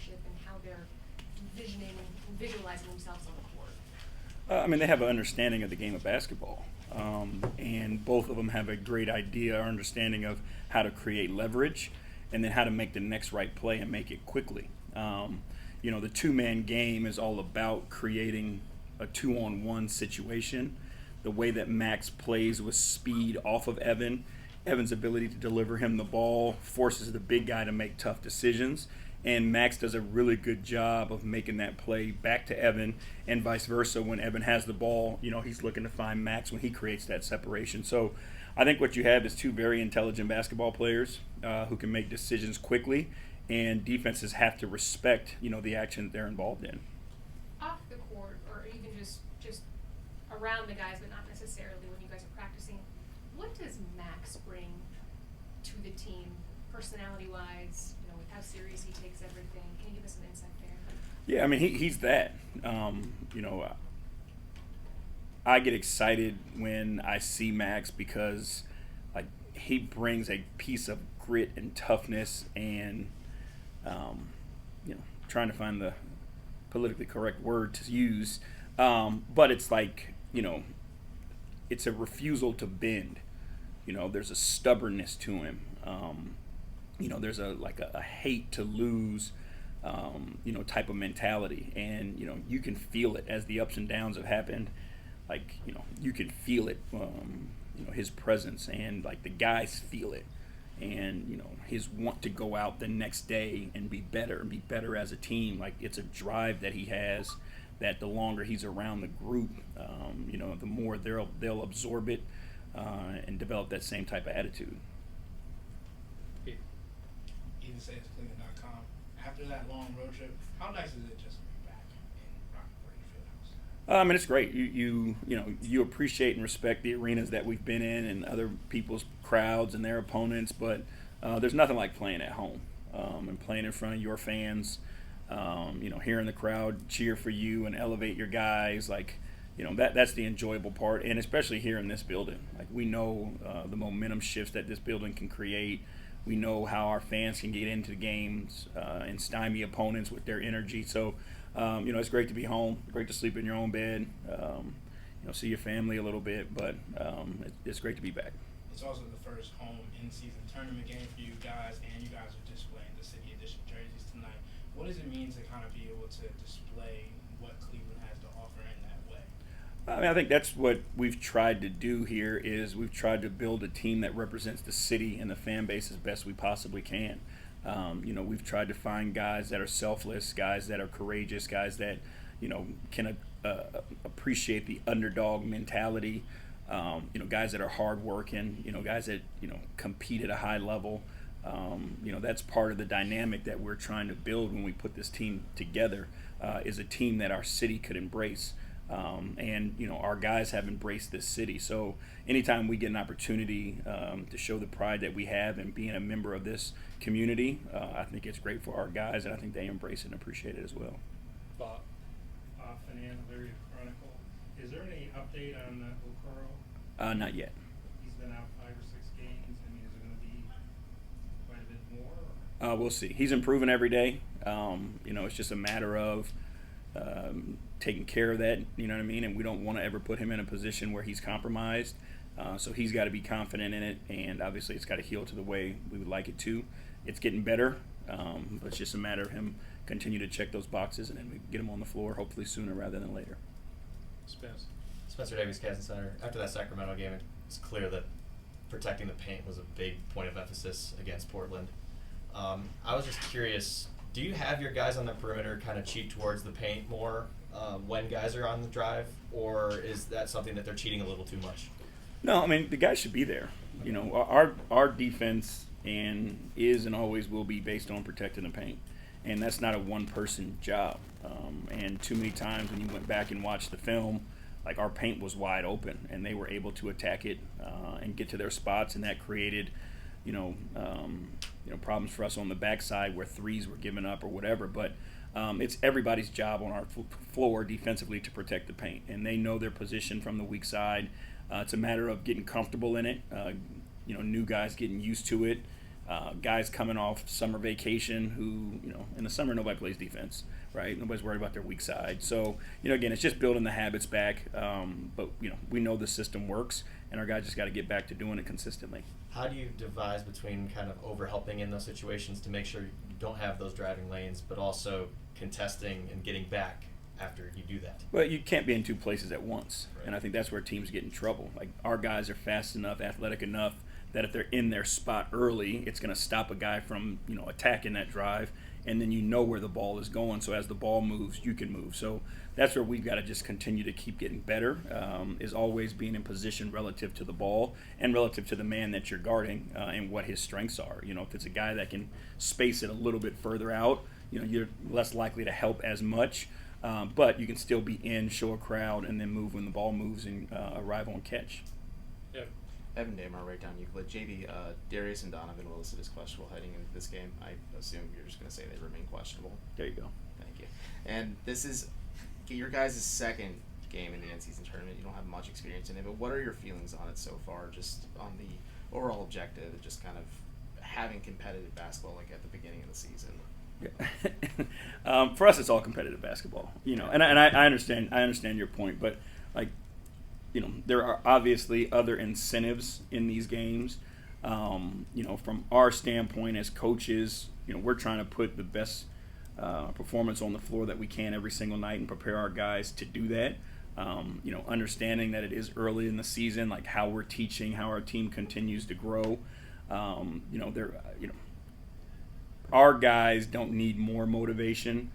leadership and how they're envisioning and visualizing themselves on the court? I mean, they have an understanding of the game of basketball. And both of them have a great idea or understanding of how to create leverage and then how to make the next right play and make it quickly. The two-man game is all about creating a two-on-one situation. The way that Max plays with speed off of Evan's ability to deliver him the ball forces the big guy to make tough decisions. And Max does a really good job of making that play back to Evan, and vice versa. When Evan has the ball, he's looking to find Max when he creates that separation. So I think what you have is two very intelligent basketball players who can make decisions quickly, and defenses have to respect, the action that they're involved in. Off the court, or even just around the guys, but not necessarily when you guys are practicing, what does Max bring to the team, personality-wise, with how serious he takes everything? Can you give us some insight there? Yeah, I mean, he's that. I get excited when I see Max because, he brings a piece of grit and toughness and, trying to find the politically correct word to use. But it's it's a refusal to bend. There's a stubbornness to him. There's a hate to lose, type of mentality. And, you can feel it as the ups and downs have happened. You can feel it, his presence, and, the guys feel it. And, his want to go out the next day and be better as a team. It's a drive that he has that the longer he's around the group, the more they'll absorb it and develop that same type of attitude. Even say it's Cleveland.com. After that long road trip, how nice is it just to be back in Rockford Fieldhouse? I mean, it's great. You appreciate and respect the arenas that we've been in and other people's crowds and their opponents, but there's nothing like playing at home and playing in front of your fans. Hearing the crowd cheer for you and elevate your guys, that's the enjoyable part, and especially here in this building. We know the momentum shifts that this building can create. We know how our fans can get into the games and stymie opponents with their energy. So, it's great to be home, great to sleep in your own bed, see your family a little bit, but it's great to be back. It's also the first home in-season tournament game for you guys, and you guys are displaying the City Edition jerseys tonight. What does it mean to kind of be able to display what Cleveland has to offer in that way? I mean, I think that's what we've tried to do here is we've tried to build a team that represents the city and the fan base as best we possibly can. We've tried to find guys that are selfless, guys that are courageous, guys that, can appreciate the underdog mentality, guys that are hardworking, guys that, compete at a high level. That's part of the dynamic that we're trying to build when we put this team together is a team that our city could embrace. Our guys have embraced this city. So anytime we get an opportunity to show the pride that we have in being a member of this community, I think it's great for our guys, and I think they embrace it and appreciate it as well. Bob, FanNation Chronicle. Is there any update on Okoro? Not yet. He's been out 5 or 6 games. I mean, is it going to be quite a bit more? Or? We'll see. He's improving every day. It's just a matter of taking care of that, you know what I mean? And we don't want to ever put him in a position where he's compromised. So he's got to be confident in it, and obviously it's got to heal to the way we would like it to. It's getting better, but it's just a matter of him continue to check those boxes, and then we get him on the floor hopefully sooner rather than later. Spencer Davis, Kansas Center. After that Sacramento game, it's clear that protecting the paint was a big point of emphasis against Portland. I was just curious, do you have your guys on the perimeter kind of cheat towards the paint more when guys are on the drive, or is that something that they're cheating a little too much? No, I mean, the guys should be there. Our defense is and always will be based on protecting the paint, and that's not a one-person job. And too many times when you went back and watched the film, our paint was wide open, and they were able to attack it and get to their spots, and that created, problems for us on the backside where threes were given up or whatever. But it's everybody's job on our floor defensively to protect the paint, and they know their position from the weak side. It's a matter of getting comfortable in it, new guys getting used to it, guys coming off summer vacation who, in the summer nobody plays defense, right? Nobody's worried about their weak side. So, again, it's just building the habits back. But, we know the system works, and our guys just got to get back to doing it consistently. How do you devise between kind of overhelping in those situations to make sure you don't have those driving lanes, but also contesting and getting back after you do that? Well, you can't be in two places at once, Right. and I think that's where teams get in trouble. Like, our guys are fast enough, athletic enough that if they're in their spot early, it's going to stop a guy from attacking that drive, and then where the ball is going. So as the ball moves, you can move. So that's where we've got to just continue to keep getting better. Is always being in position relative to the ball and relative to the man that you're guarding and what his strengths are. If it's a guy that can space it a little bit further out, you're less likely to help as much. But you can still be in, show a crowd, and then move when the ball moves and arrive on catch. Yeah. Evan Damar, right down Euclid. JB, Darius and Donovan were listed as questionable heading into this game. I assume you're just going to say they remain questionable. There you go. Thank you. And this is your guys' second game in the in-season tournament. You don't have much experience in it, but what are your feelings on it so far, just on the overall objective of just kind of having competitive basketball like at the beginning of the season? Yeah. For us, it's all competitive basketball, and I understand your point, but there are obviously other incentives in these games. From our standpoint as coaches, we're trying to put the best performance on the floor that we can every single night and prepare our guys to do that. Understanding that it is early in the season, like how we're teaching, how our team continues to grow. Our guys don't need more motivation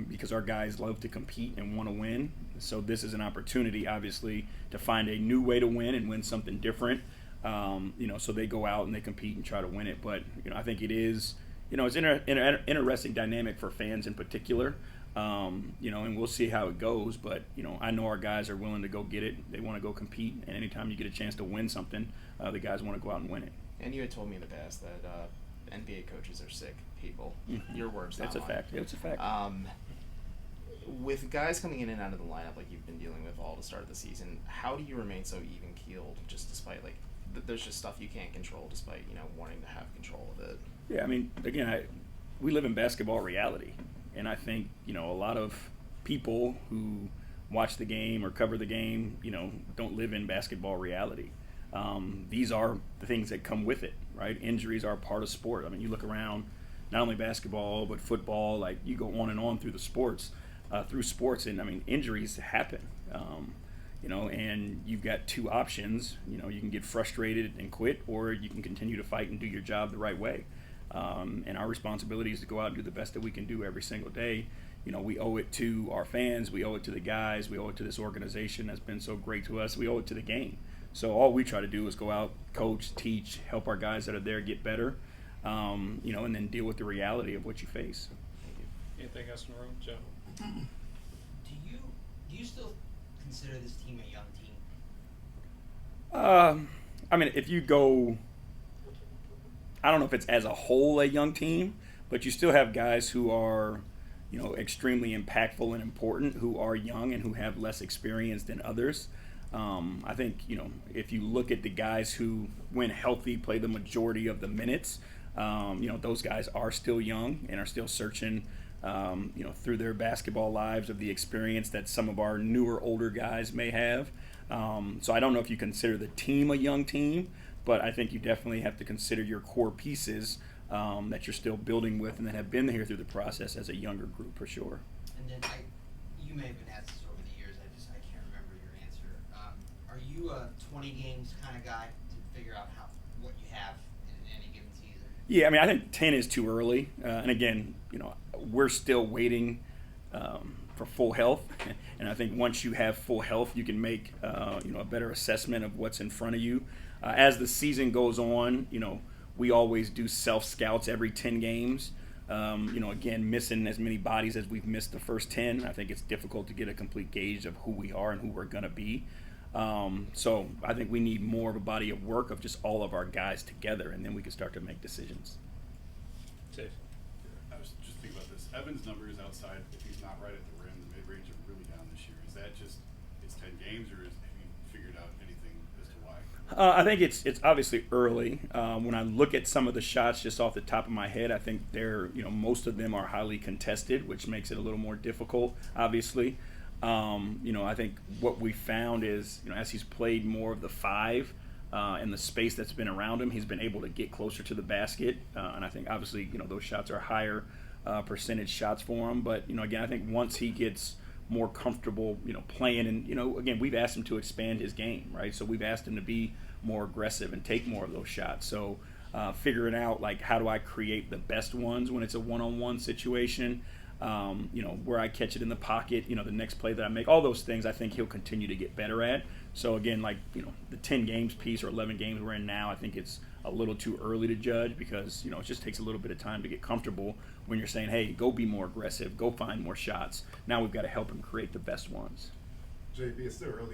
because our guys love to compete and want to win. So this is an opportunity, obviously, to find a new way to win and win something different. So they go out and they compete and try to win it. But I think it is, it's interesting dynamic for fans in particular. And we'll see how it goes. But I know our guys are willing to go get it. They want to go compete. And anytime you get a chance to win something, the guys want to go out and win it. And you had told me in the past that NBA coaches are sick people. Mm-hmm. Your words, That's not a mine. fact. It's a fact. With guys coming in and out of the lineup like you've been dealing with all to start the season, how do you remain so even keeled? Just despite there's just stuff you can't control, despite wanting to have control of it. Yeah, I mean, again, we live in basketball reality, and I think a lot of people who watch the game or cover the game, don't live in basketball reality. These are the things that come with it, right? Injuries are part of sport. I mean, you look around, not only basketball but football. Like, you go on and on through the sports, and I mean, injuries happen. And you've got two options. You can get frustrated and quit, or you can continue to fight and do your job the right way. And our responsibility is to go out and do the best that we can do every single day. We owe it to our fans, we owe it to the guys, we owe it to this organization that's been so great to us, we owe it to the game. So all we try to do is go out, coach, teach, help our guys that are there get better, and then deal with the reality of what you face. Thank you. Anything else in the room, Joe? Do you still consider this team a young team? I mean, if you go, I don't know if it's as a whole a young team, but you still have guys who are, extremely impactful and important, who are young and who have less experience than others. I think, if you look at the guys who, when healthy, play the majority of the minutes, those guys are still young and are still searching, through their basketball lives of the experience that some of our newer, older guys may have. So I don't know if you consider the team a young team, but I think you definitely have to consider your core pieces that you're still building with and that have been here through the process as a younger group for sure. And then you may have been asked this over the years. I can't remember your answer. Are you a 20 games kind of guy to figure out what you have in any given season? Yeah, I mean, I think 10 is too early. And again, we're still waiting for full health. And I think once you have full health, you can make a better assessment of what's in front of you. As the season goes on, we always do self-scouts every 10 games. Again, missing as many bodies as we've missed the first 10, I think it's difficult to get a complete gauge of who we are and who we're going to be. So I think we need more of a body of work of just all of our guys together, and then we can start to make decisions. Dave. I was just thinking about this. Evans' numbers outside, if he's not right at the rim, the mid-range are really down this year. Is that just, it's 10 games, or have you figured out anything as to why why? I think it's obviously early. When I look at some of the shots just off the top of my head, I think most of them are highly contested, which makes it a little more difficult, obviously. I think what we found is, as he's played more of the 5 and the space that's been around him, he's been able to get closer to the basket. And I think obviously, those shots are higher percentage shots for him. But, again, I think once he gets more comfortable, playing, and, again, we've asked him to expand his game, right? So we've asked him to be more aggressive and take more of those shots. So figuring out, like, how do I create the best ones when it's a one-on-one situation, where I catch it in the pocket, the next play that I make, all those things I think he'll continue to get better at. So again, like, the 10 games piece or 11 games we're in now, I think it's a little too early to judge because, it just takes a little bit of time to get comfortable when you're saying, hey, go be more aggressive, go find more shots. Now we've got to help him create the best ones. JB, it's still early